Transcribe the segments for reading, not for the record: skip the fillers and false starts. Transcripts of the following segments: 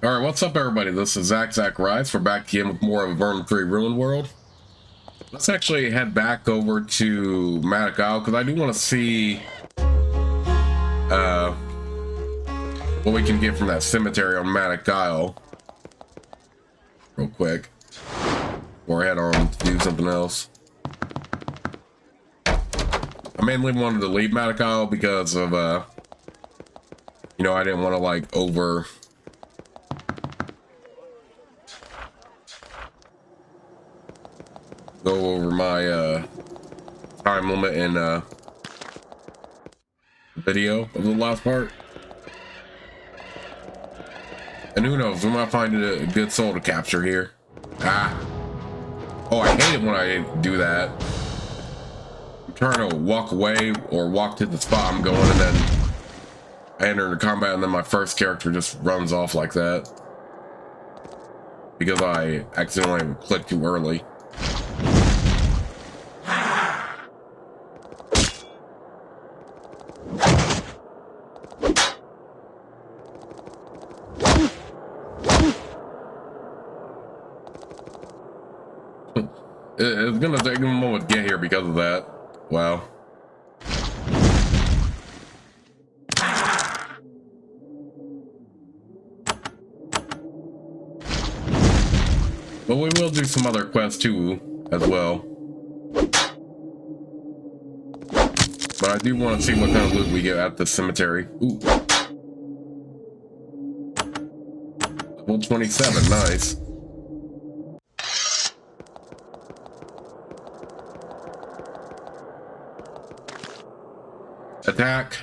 Alright, what's up everybody? This is Zach Rice. We're back again with more of Avernum 3 Ruin World. Let's actually head back over to Mage because I do want to see what we can get from that cemetery on Mage real quick. Or head on to do something else. I mainly wanted to leave Mage because of you know, I didn't want to like go over my time limit in video of the last part. And who knows, we might find a good soul to capture here. Oh, I hate it when I do that. I'm trying to walk away or walk to the spot I'm going, and then I enter into combat and then my first character just runs off like that because I accidentally clicked too early. It's gonna take a moment to get here because of that. Wow. But we will do some other quests too, as well. But I do want to see what kind of loot we get at the cemetery. Ooh. Level 27, nice. Attack.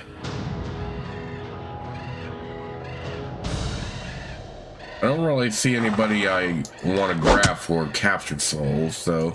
I don't really see anybody I want to grab for captured souls, so.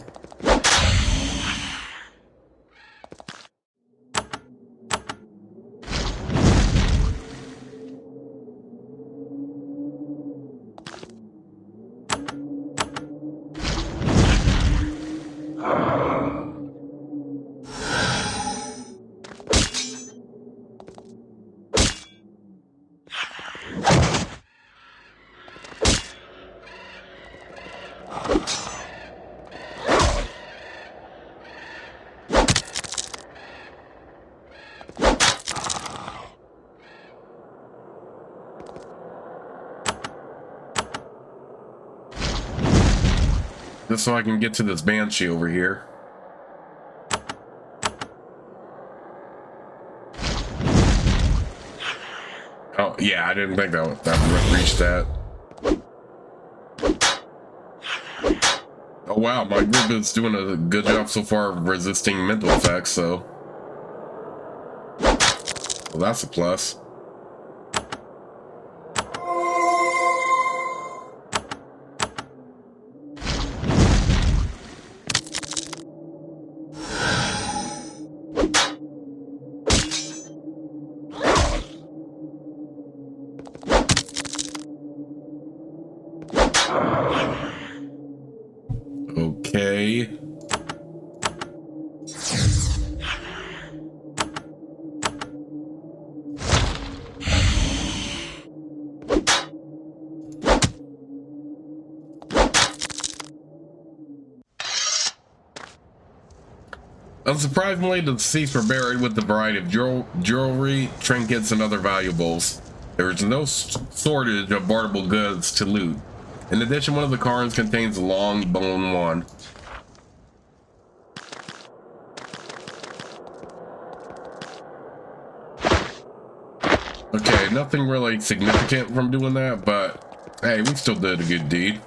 Just so I can get to this banshee over here. Oh, yeah, I didn't think that would reach that. Oh, wow, my group is doing a good job so far of resisting mental effects, so. Well, that's a plus. Okay. Unsurprisingly, the deceased were buried with a variety of jewelry, trinkets, and other valuables. There is no shortage of barterable goods to loot. In addition, one of the cairns contains a long bone one. Okay, nothing really significant from doing that, but hey, we still did a good deed.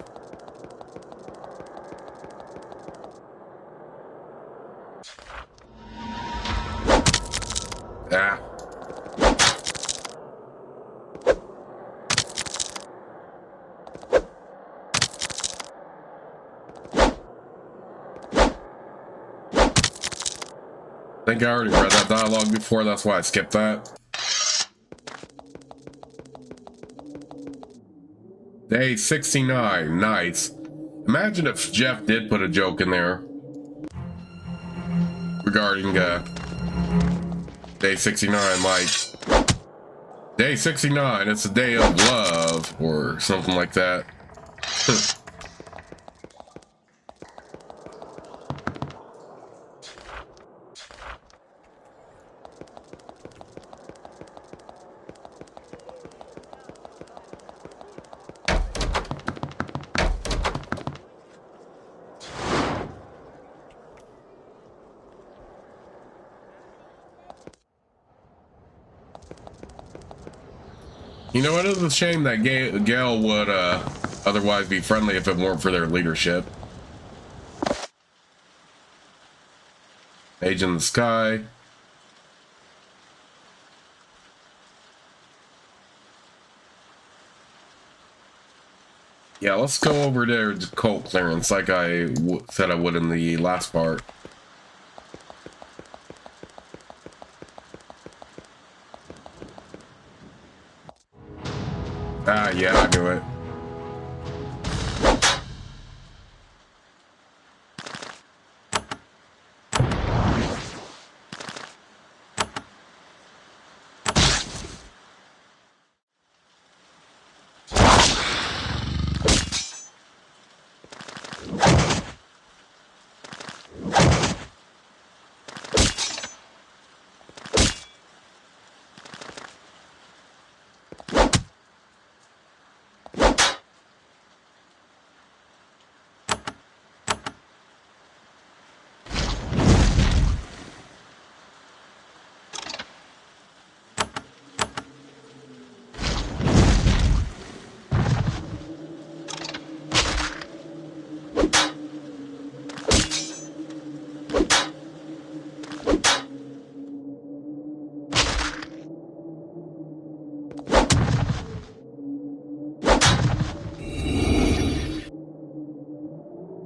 Ah. I think I already read that dialogue before, that's why I skipped that. Day 69, nice. Imagine if Jeff did put a joke in there regarding day 69, like Day 69, it's a day of love, or something like that. You know, it is a shame that Gale would otherwise be friendly if it weren't for their leadership. Mage in the sky. Yeah, let's go over there to cult clearance like I said I would in the last part. Ah, yeah, I knew it.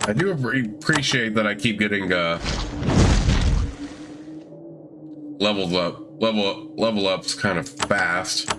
I do appreciate that I keep getting level ups kind of fast.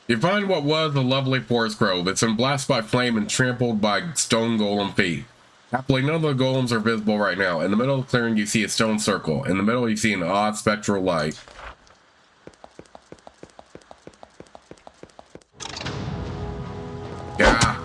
You find what was a lovely forest grove. It's been blasted by flame and trampled by stone golem feet. Happily, none of the golems are visible right now. In the middle of the clearing, you see a stone circle. In the middle, you see an odd spectral light. Yeah.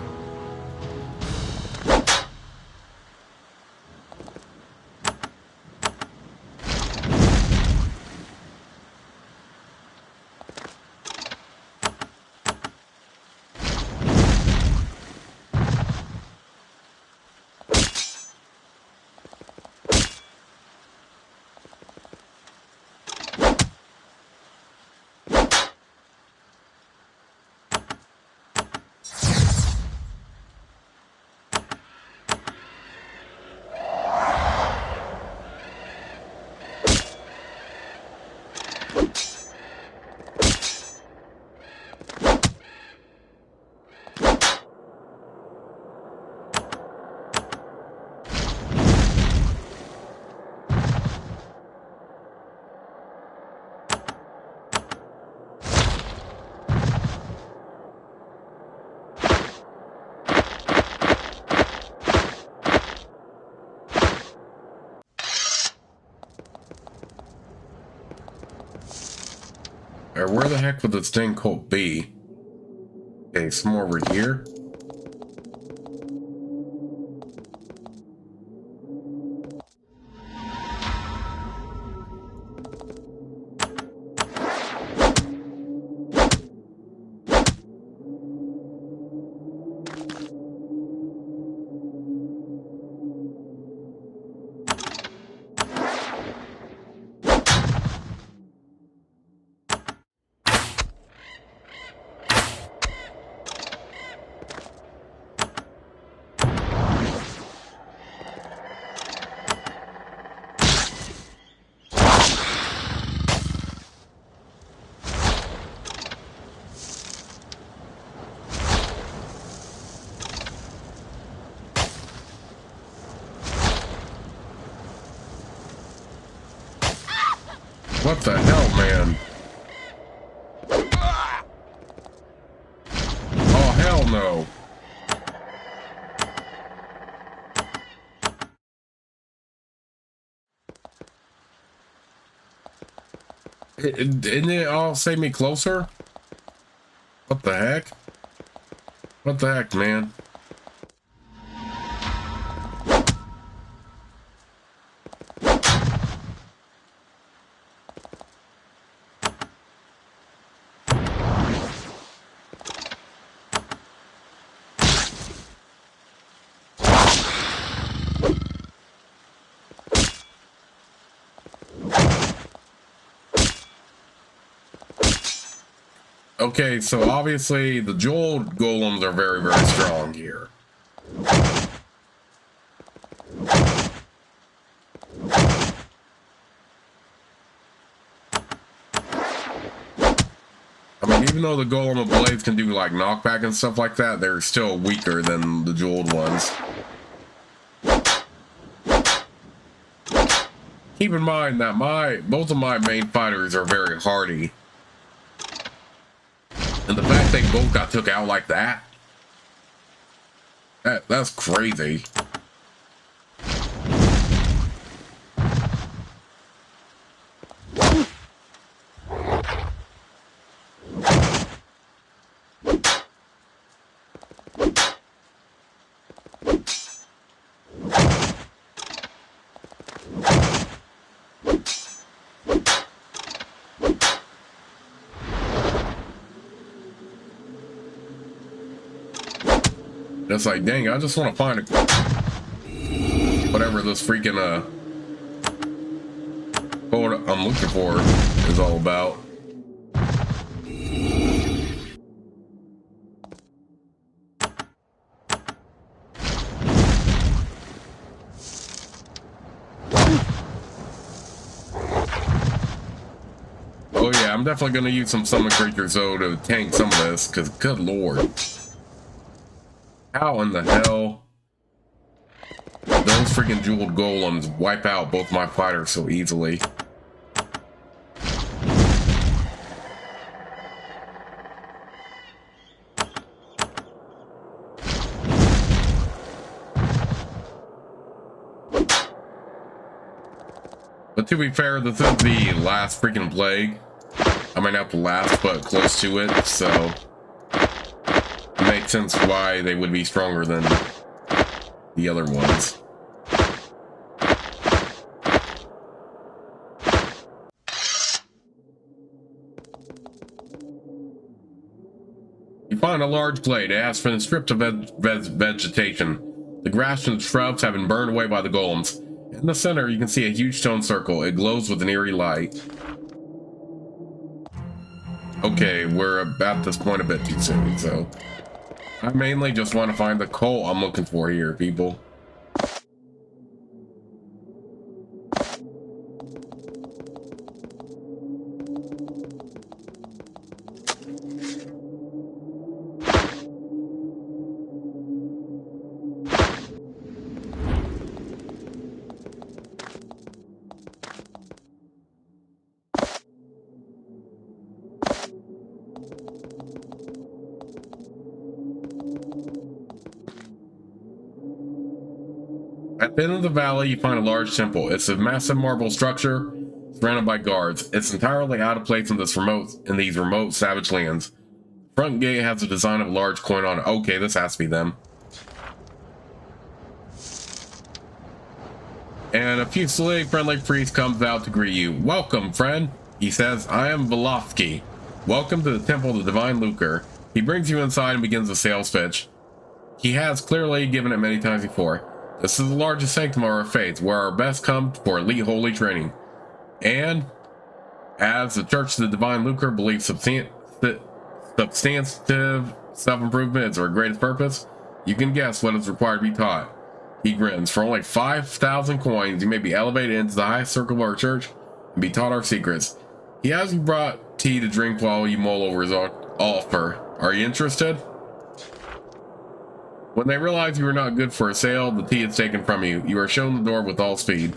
Or where the heck would the stain cult be? Okay, some more over here. What the hell, man? Oh, hell no. Didn't it all save me closer? What the heck? What the heck, man? Okay, so obviously the jeweled golems are very, very strong here. I mean, even though the golem of blades can do like knockback and stuff like that, they're still weaker than the jeweled ones. Keep in mind that both of my main fighters are very hardy. And the fact they both got took out like that's crazy. It's like, dang, I just want to find whatever this freaking what I'm looking for is all about. Oh yeah, I'm definitely gonna use some summon creatures though to tank some of this, because good lord. How in the hell those freaking jeweled golems wipe out both my fighters so easily? But to be fair, this is the last freaking plague. I mean, not the last, but close to it, so it makes sense why they would be stronger than the other ones. You find a large glade. It has been stripped of vegetation. The grass and shrubs have been burned away by the golems. In the center, you can see a huge stone circle. It glows with an eerie light. Okay, we're at this point a bit too soon, so I mainly just want to find the coal I'm looking for here, people. At the end of the valley, you find a large temple. It's a massive marble structure surrounded by guards. It's entirely out of place in these remote savage lands. The front gate has the design of a large coin on it. Okay, this has to be them. And a fusily friendly priest comes out to greet you. Welcome, friend. He says, I am Velovsky. Welcome to the Temple of the Divine Lucre. He brings you inside and begins a sales pitch. He has clearly given it many times before. This is the largest sanctum of our faith, where our best come for elite holy training. And, as the Church of the Divine Lucre believes substantive self-improvement is our greatest purpose, you can guess what is required to be taught. He grins. For only 5,000 coins, you may be elevated into the highest circle of our church and be taught our secrets. He has you brought tea to drink while you mull over his offer. Are you interested? When they realize you are not good for a sale, the tea is taken from you. You are shown the door with all speed.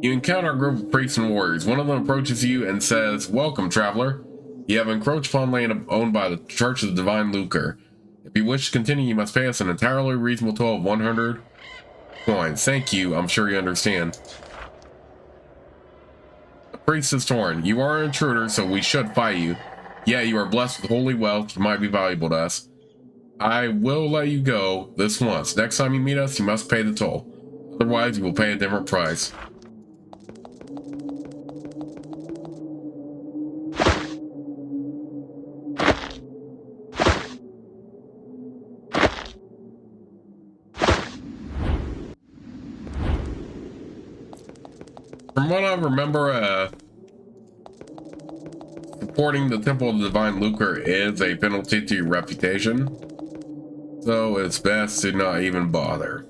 You encounter a group of priests and warriors. One of them approaches you and says, "Welcome, traveler. You have encroached upon land owned by the Church of the Divine Lucre. If you wish to continue, you must pay us an entirely reasonable toll of 100 coins. Thank you. I'm sure you understand." The priest is torn. "You are an intruder, so we should fight you. Yeah, you are blessed with holy wealth. You might be valuable to us. I will let you go this once. Next time you meet us, you must pay the toll. Otherwise, you will pay a different price." From what I remember, supporting the Temple of the Divine Lucre is a penalty to your reputation, so it's best to not even bother.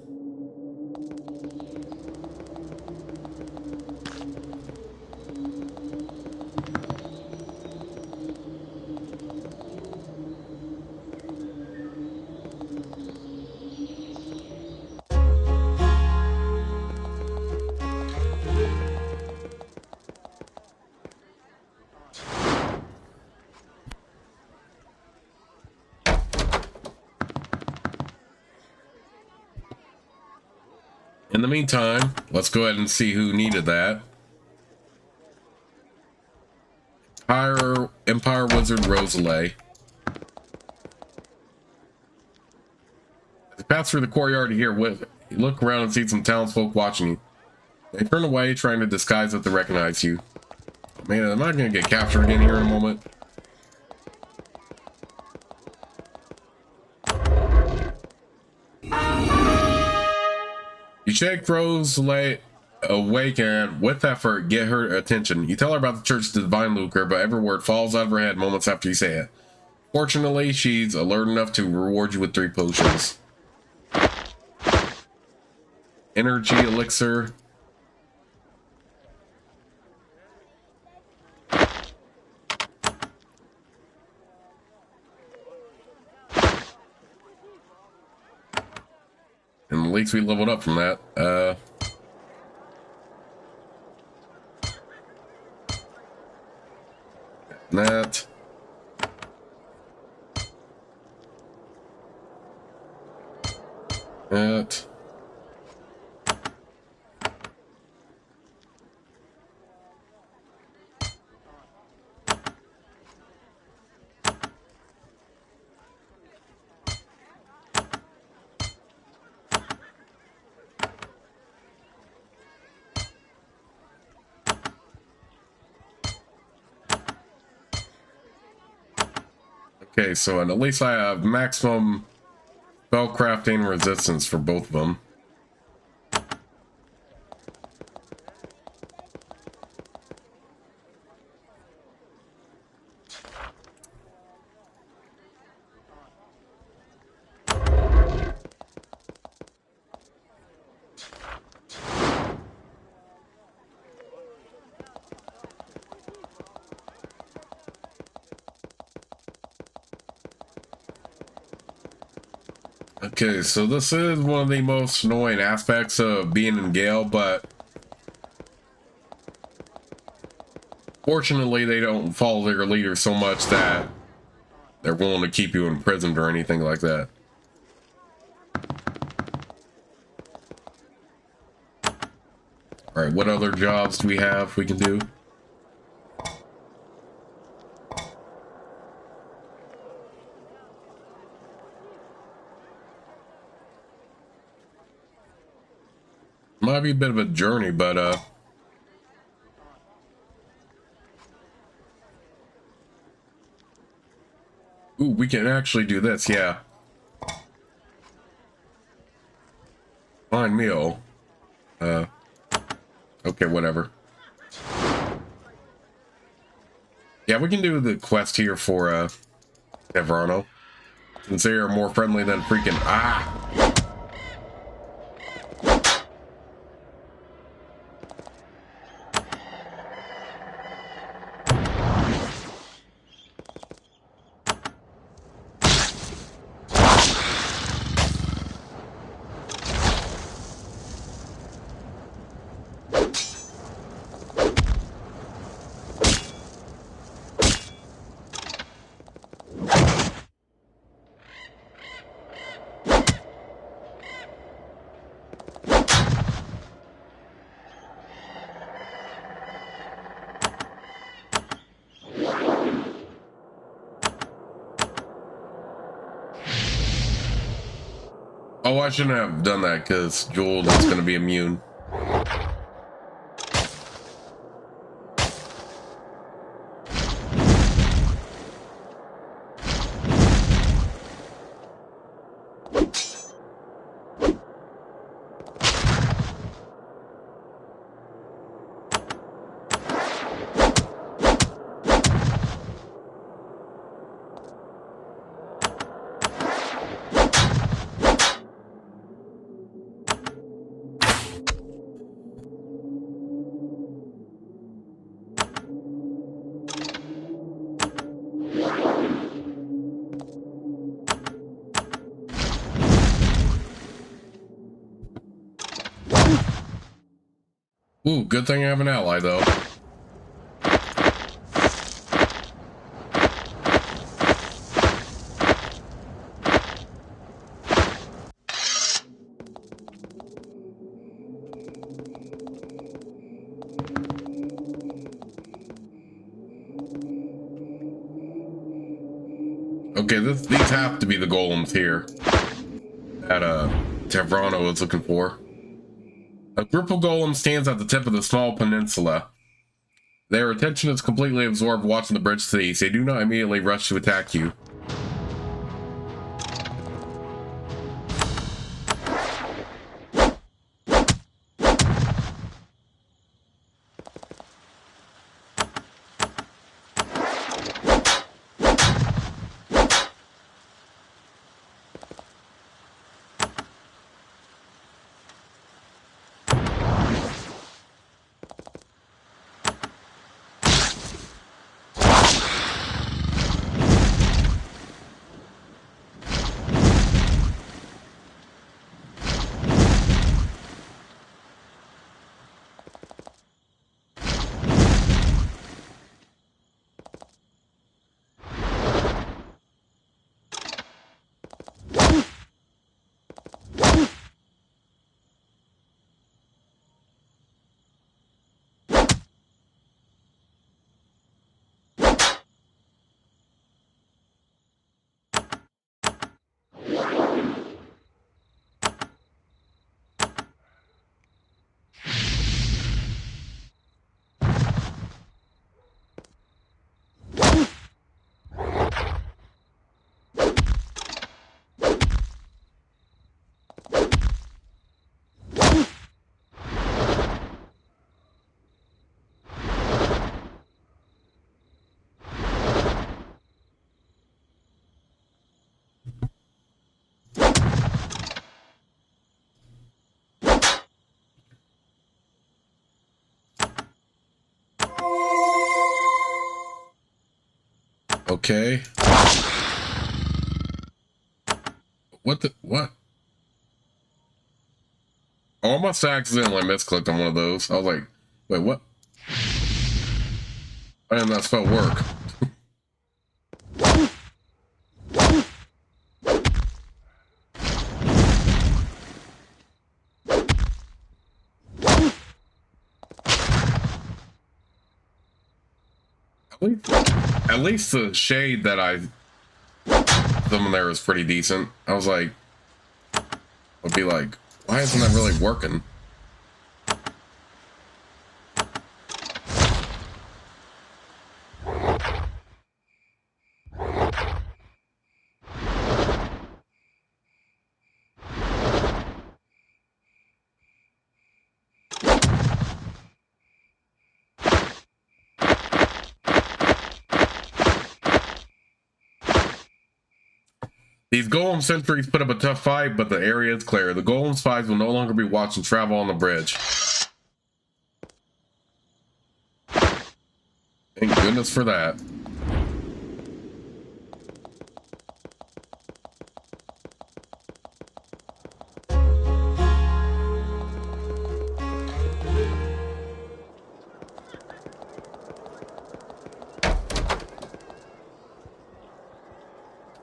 In the meantime, let's go ahead and see who needed that. Empire Wizard Rosalie. As you pass through the courtyard here, you look around and see some townsfolk watching you. They turn away, trying to disguise that they recognize you. Man, am I going to get captured again here in a moment? You shake Rosalie awake and, with effort, get her attention. You tell her about the Church of the Divine Lucre, but every word falls out of her head moments after you say it. Fortunately, she's alert enough to reward you with 3 potions. Energy elixir. And at least we leveled up from that. That. That. Okay, so at least I have maximum spellcrafting resistance for both of them. Okay, so this is one of the most annoying aspects of being in Gale, but fortunately they don't follow their leader so much that they're willing to keep you imprisoned or anything like that. Alright, what other jobs do we have we can do? Might be a bit of a journey, but ooh, we can actually do this, yeah. Fine meal. Okay, whatever. Yeah, we can do the quest here for Avernum, since they are more friendly than freaking Oh, I shouldn't have done that because Jewel is going to be immune. Ooh, good thing I have an ally, though. Okay, these have to be the golems here that Tavrano is looking for. A group of golems stands at the tip of the small peninsula. Their attention is completely absorbed watching the bridge to the east. They do not immediately rush to attack you. Okay. What? Oh, I must have accidentally misclicked on one of those. I was like, wait, what? I didn't that spell work. At least the shade that I summoned there was pretty decent. I was like, I'd be like, why isn't that really working? These golem sentries put up a tough fight, but the area is clear. The golem spies will no longer be watching travel on the bridge. Thank goodness for that.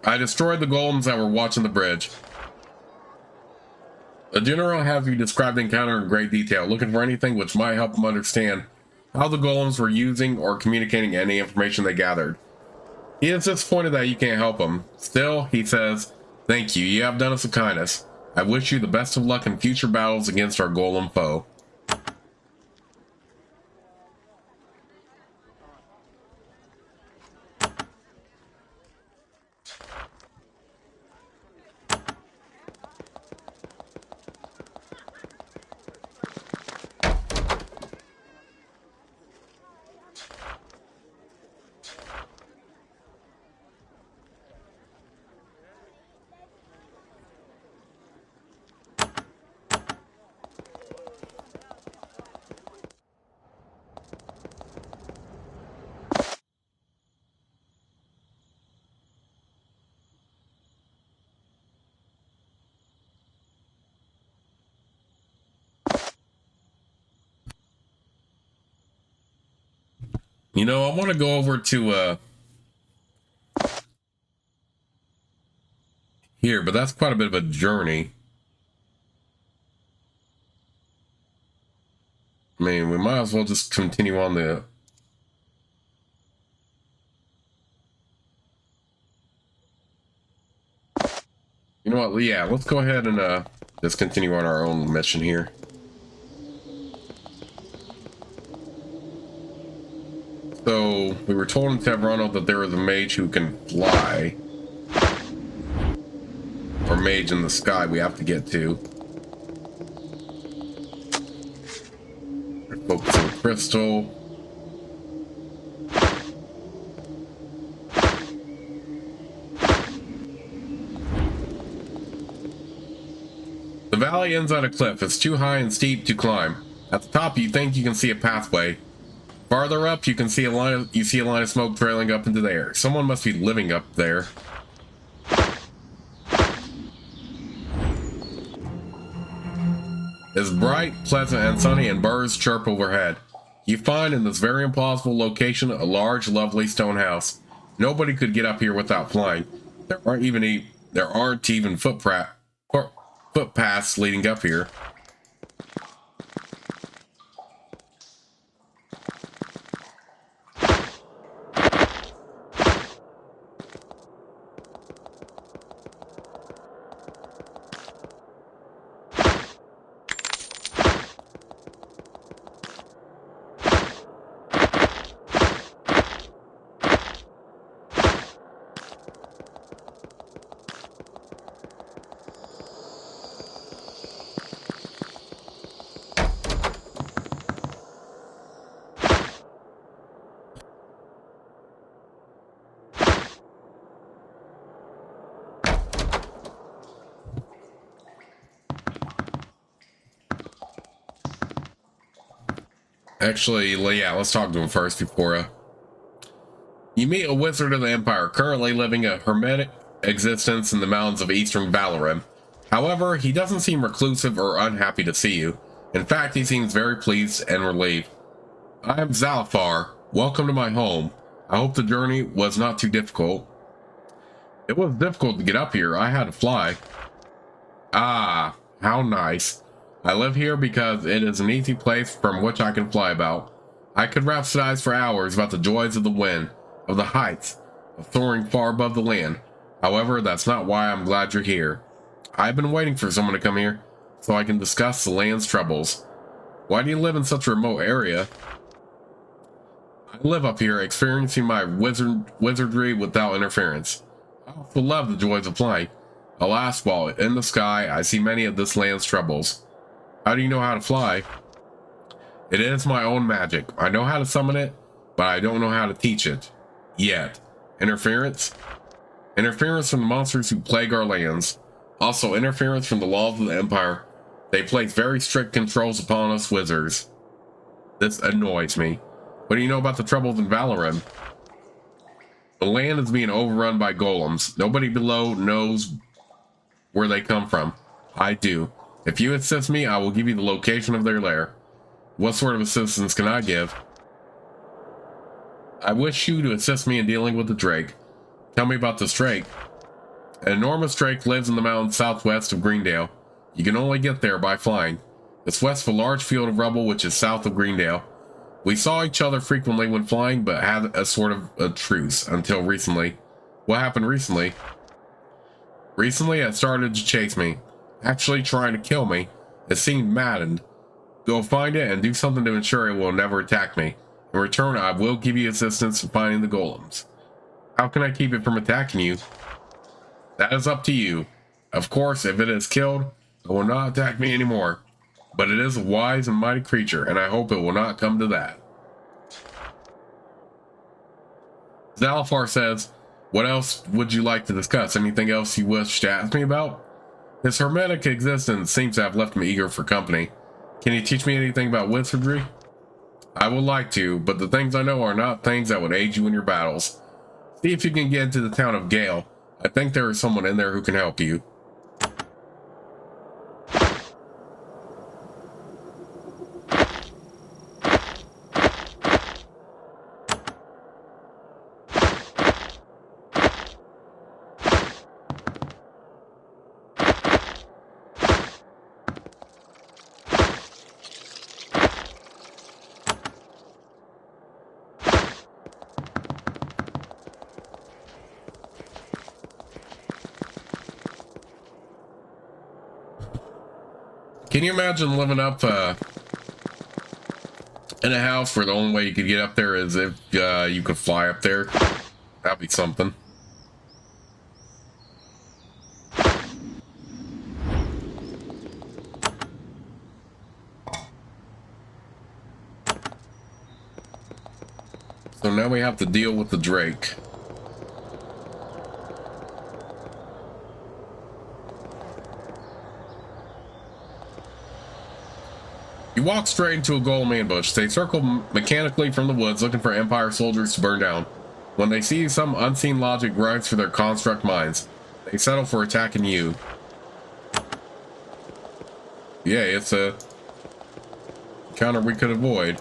I destroyed the golems that were watching the bridge. The general has you describe the encounter in great detail, looking for anything which might help him understand how the golems were using or communicating any information they gathered. He is disappointed that you can't help him. Still, he says, "Thank you, you have done us a kindness. I wish you the best of luck in future battles against our golem foe. You know, I want to go over to here, but that's quite a bit of a journey. I mean, we might as well just continue on the... You know what? Yeah, let's go ahead and just continue on our own mission here. So, we were told in Avernum that there is a mage who can fly. Or mage in the sky we have to get to. Focus on crystal. The valley ends on a cliff. It's too high and steep to climb. At the top, you think you can see a pathway. Farther up, you can see a line of smoke trailing up into the air. Someone must be living up there. It's bright, pleasant, and sunny, and birds chirp overhead. You find in this very implausible location a large, lovely stone house. Nobody could get up here without flying. There aren't even footpaths leading up here. Actually, yeah, let's talk to him first before you meet a wizard of the Empire, currently living a hermetic existence in the mountains of eastern Avernum. However, he doesn't seem reclusive or unhappy to see you. In fact, he seems very pleased and relieved. I am Zalfar. Welcome to my home. I hope the journey was not too difficult. It was difficult to get up here. I had to fly. Ah, how nice. I live here because it is an easy place from which I can fly about. I could rhapsodize for hours about the joys of the wind, of the heights, of soaring far above the land. However, that's not why I'm glad you're here. I've been waiting for someone to come here so I can discuss the land's troubles. Why do you live in such a remote area? I live up here, experiencing my wizardry without interference. I also love the joys of flying. Alas, while in the sky, I see many of this land's troubles. How do you know how to fly? It is my own magic. I know how to summon it, but I don't know how to teach it. Yet. Interference? Interference from the monsters who plague our lands. Also, interference from the laws of the Empire. They place very strict controls upon us wizards. This annoys me. What do you know about the troubles in Avernum? The land is being overrun by golems. Nobody below knows where they come from. I do. If you assist me, I will give you the location of their lair. What sort of assistance can I give? I wish you to assist me in dealing with the drake. Tell me about this drake. An enormous drake lives in the mountains southwest of Greendale. You can only get there by flying. It's west of a large field of rubble which is south of Greendale. We saw each other frequently when flying, but had a sort of a truce until recently. What happened recently? Recently, it started to chase me. actually trying to kill me. It seemed maddened. Go find it and do something to ensure it will never attack me. In return, I will give you assistance in finding the golems. How can I keep it from attacking you? That is up to you. Of course, if it is killed, it will not attack me anymore. But it is a wise and mighty creature, and I hope it will not come to that. Zalafar says, what else would you like to discuss? Anything else you wish to ask me about? His hermetic existence seems to have left me eager for company. Can you teach me anything about wizardry? I would like to, but the things I know are not things that would aid you in your battles. See if you can get into the town of Gale. I think there is someone in there who can help you. Can you imagine living up in a house where the only way you could get up there is if you could fly up there? That'd be something. So now we have to deal with the Drake. You walk straight into a golem ambush. They circle mechanically from the woods looking for Empire soldiers to burn down. When they see some unseen logic rides through their construct minds, they settle for attacking you. Yeah, it's a counter we could avoid.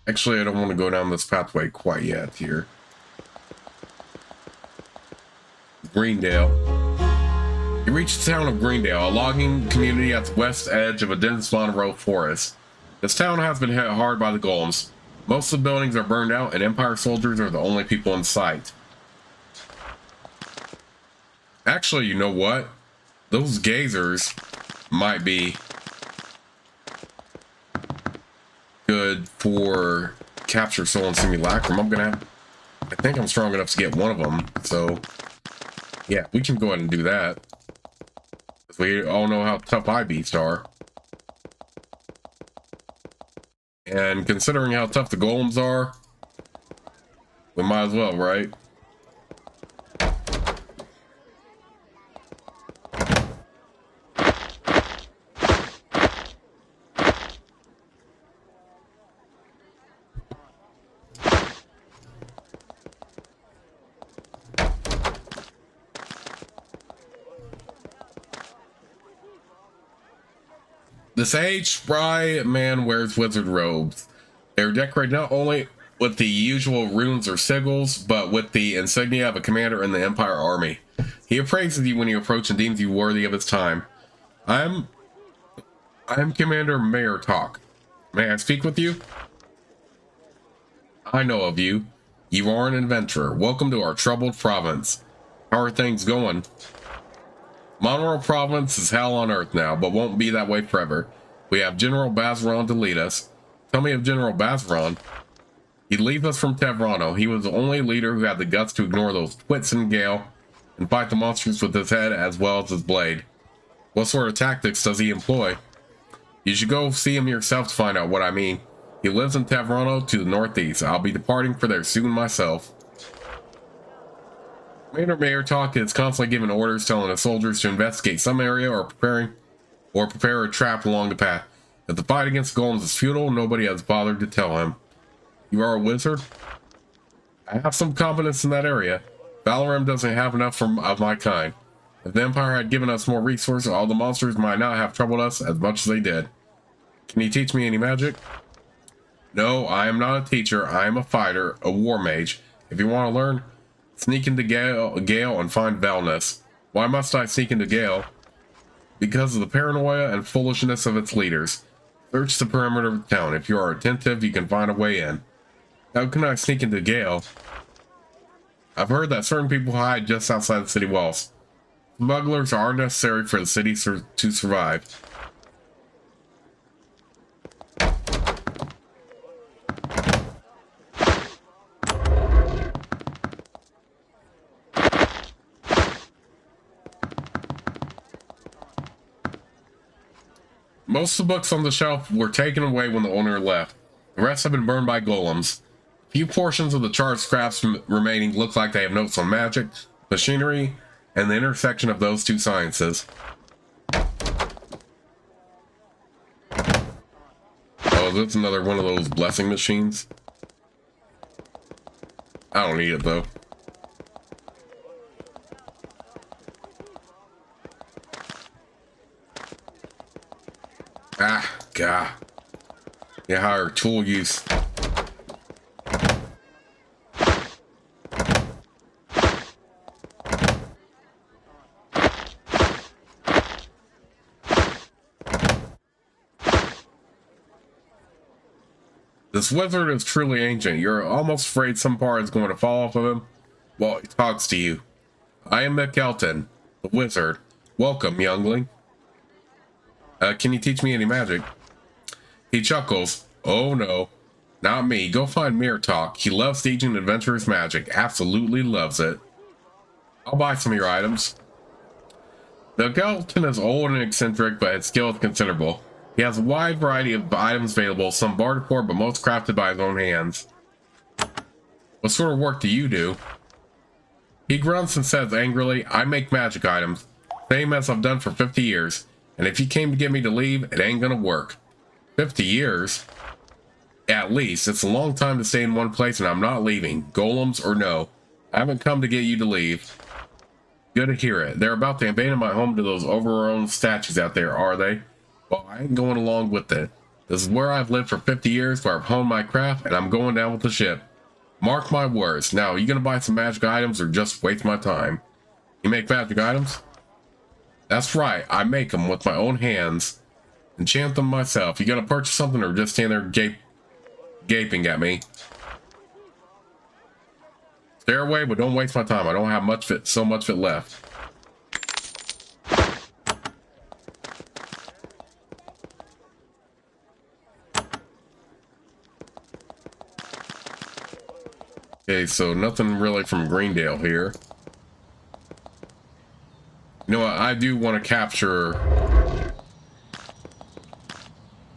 Actually, I don't want to go down this pathway quite yet here. Greendale. You reach the town of Greendale, a logging community at the west edge of a dense Monroe forest. This town has been hit hard by the golems. Most of the buildings are burned out, and Empire soldiers are the only people in sight. Actually, you know what? Those gazers might be good for capture soul and simulacrum. I think I'm strong enough to get one of them, so yeah, we can go ahead and do that. We all know how tough eye beasts are, and considering how tough the golems are, we might as well, right? The sage spry man wears wizard robes. They're decorated not only with the usual runes or sigils, but with the insignia of a commander in the Empire army. He appraises you when you approach and deems you worthy of his time. I am Commander Mayor Talk. May I speak with you? I know of you. You are an adventurer. Welcome to our troubled province. How are things going? Monroe Province is hell on earth now, but won't be that way forever. We have General Bazeron to lead us. Tell me of General Bazeron. He leads us from Tevrano. He was the only leader who had the guts to ignore those twits in Gale and fight the monsters with his head as well as his blade. What sort of tactics does he employ? You should go see him yourself to find out what I mean. He lives in Tevrano to the northeast. I'll be departing for there soon myself. Commander Mayor Talk is constantly giving orders telling the soldiers to investigate some area or prepare a trap along the path. If the fight against the golems is futile, nobody has bothered to tell him. You are a wizard? I have some confidence in that area. Avernum doesn't have enough of my kind. If the Empire had given us more resources, all the monsters might not have troubled us as much as they did. Can you teach me any magic? No, I am not a teacher. I am a fighter, a war mage. If you want to learn, sneak into Gale and find Valness. Why must I sneak into Gale? Because of the paranoia and foolishness of its leaders. Search the perimeter of the town. If you are attentive, you can find a way in. How can I sneak into Gale? I've heard that certain people hide just outside the city walls. Smugglers are necessary for the city to survive. Most of the books on the shelf were taken away when the owner left. The rest have been burned by golems. A few portions of the charred scraps remaining look like they have notes on magic, machinery, and the intersection of those two sciences. Oh, that's another one of those blessing machines. I don't need it though. Ah, God. Yeah, higher tool use. This wizard is truly ancient. You're almost afraid some part is going to fall off of him. Well, he talks to you. I am McElton, the wizard. Welcome, youngling. Can you teach me any magic? He chuckles. Oh no, not me. Go find Mirtalk. He loves teaching adventurers magic. Absolutely loves it. I'll buy some of your items. The McElton is old and eccentric, but his skill is considerable. He has a wide variety of items available, some bartered for, but most crafted by his own hands. What sort of work do you do? He grunts and says angrily, I make magic items, same as I've done for 50 years. And if you came to get me to leave, it ain't gonna work. 50 years? At least. It's a long time to stay in one place, and I'm not leaving. Golems or no. I haven't come to get you to leave. Good to hear it. They're about to abandon my home to those overgrown statues out there, are they? Well, I ain't going along with it. This is where I've lived for 50 years, where I've honed my craft, and I'm going down with the ship. Mark my words. Now, are you gonna buy some magic items, or just waste my time? You make magic items? That's right, I make them with my own hands. Enchant them myself. You gonna purchase something or just stand there gaping at me? Stare away, but don't waste my time. I don't have so much of it left. Okay, so nothing really from Greendale here. You know what? I do want to capture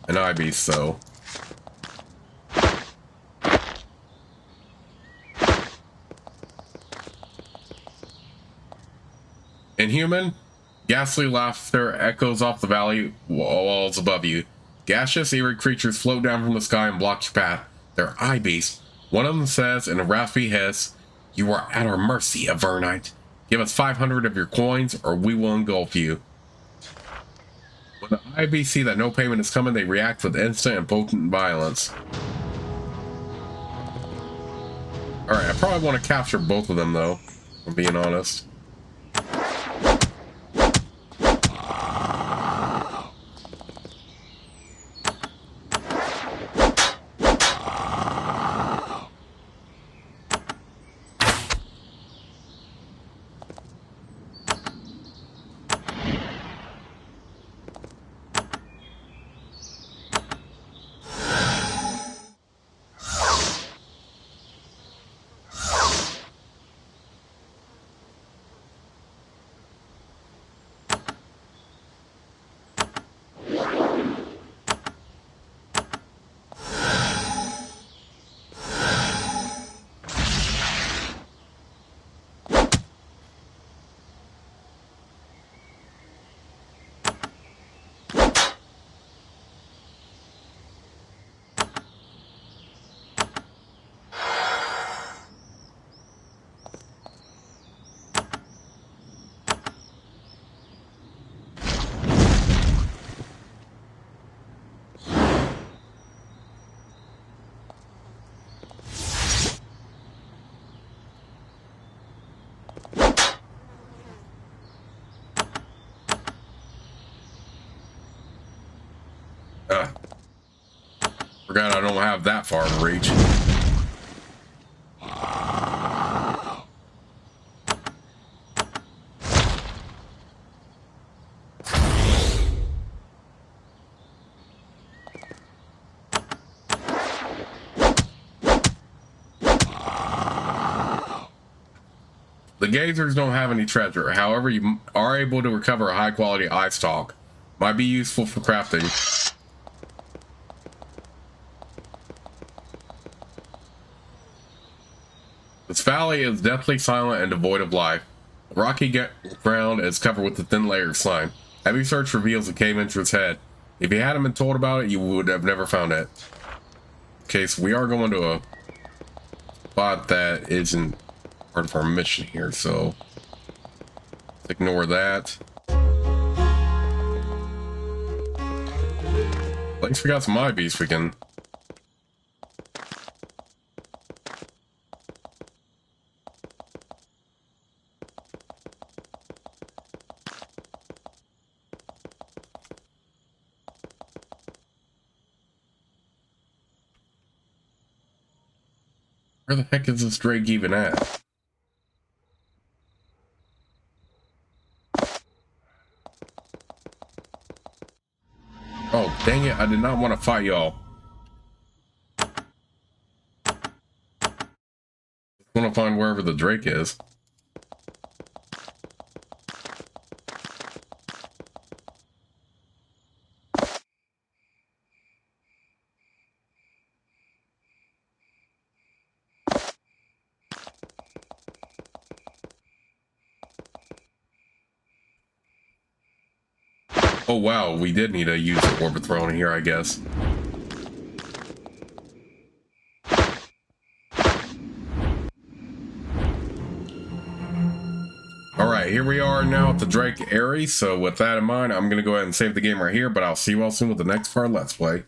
an ibis, though. Inhuman, ghastly laughter echoes off the valley walls above you. Gaseous, eerie creatures float down from the sky and block your path. They're ibis. One of them says in a raspy hiss, "You are at our mercy, Avernite. Give us 500 of your coins, or we will engulf you." When the IB see that no payment is coming, they react with instant and potent violence. Alright, I probably want to capture both of them, though, if I'm being honest. Forgot I don't have that far to reach. The gazers don't have any treasure. However, you are able to recover a high quality eye stalk. Might be useful for crafting. This valley is deathly silent and devoid of life. The rocky ground is covered with a thin layer of slime. Heavy search reveals the cave entrance head. If you hadn't been told about it, you would have never found it. Okay, so we are going to a spot that isn't part of our mission here, so let's ignore that. At least we got some eye beasts we can. Where the heck is this Drake even at? Oh, dang it, I did not want to fight y'all. I want to find wherever the Drake is. Oh wow, we did need to use the orbit throne here, I guess. Alright, here we are now at the Drake area, so with that in mind, I'm going to go ahead and save the game right here, but I'll see you all soon with the next part of Let's Play.